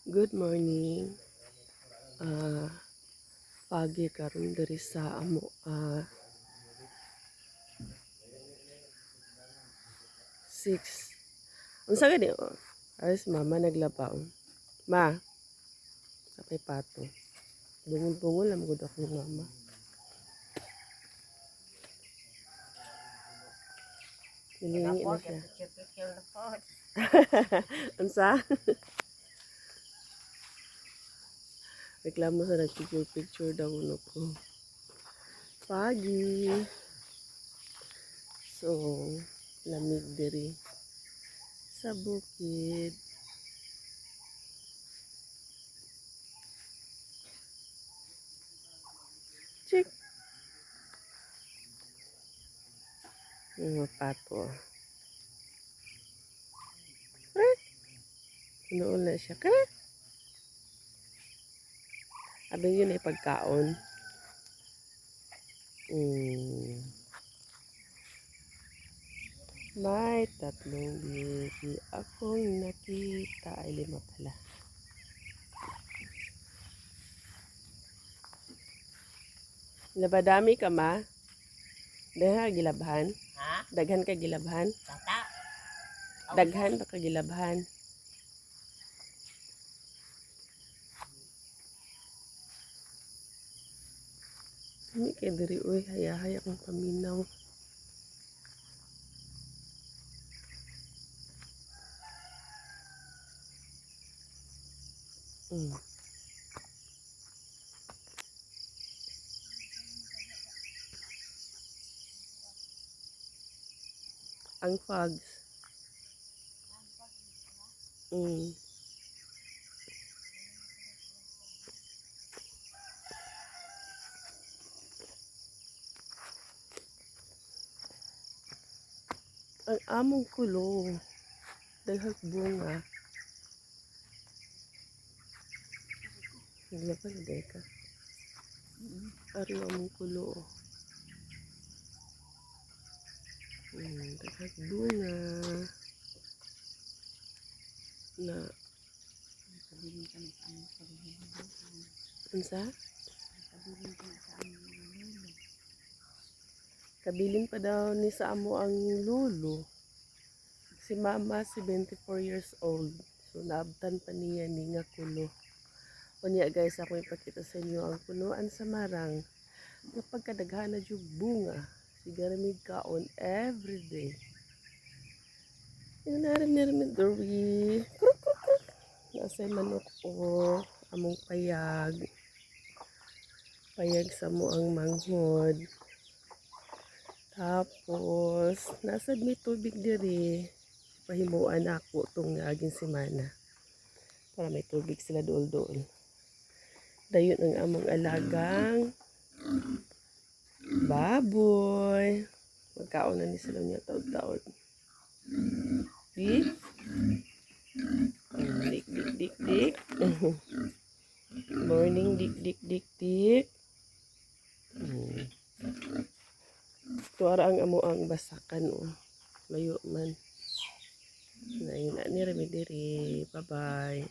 Good morning. Ah, pagi karon diri sa amo 6. Unsa gani oh? Ay si mama naglabaw. Ma, sapay pato. Bungol-bungol lang gud akong mama. Hilingi na siya. Unsa? Reklamo sa nagpicture daw uno ko. Pagi. So, lamig diri sa bukid. Chik. Mga pato. Kret. Noon na siya. Kret. Abing yun ay pagkaon. May 3 baby akong nakita. Ay 5 pala. Labadami ka ma? Daghan ka gilabhan? Ha? Daghan ka gilabhan? Tata? Daghan ba ka gilabhan? Hindi kay diri uy, haya-haya kong paminaw. Ang fogs. Ang among kulo. Daghang bunga. Wala pa na deka. Ari among kulo. Daghang bunga. Na. Unsa? Kabilin pa daw ni sa amo ang lulo. Si mama, 24 years old. So, naabtan pa niya ni nga kulo. Unya guys, ako ipakita sa inyo ang punuan sa marang. Kapag kadaghan na yung bunga, sigaramig kaon everyday. Yung narin dori. Nasa manok o among payag. Payag sa mo ang manghod. Tapos, nasa may tubig diri. Pahimuan ako itong aging semana. Para may tubig sila dool-dool. Dayon ang among alagang baboy. Magkaon na ni sila niya taod-taod. Di? Dik, dik, dik, dik. Morning, dik, dik, dik, dik. Tuara ang amo ang basakan o. Layo man. Na yun na ni Remediri. Bye-bye.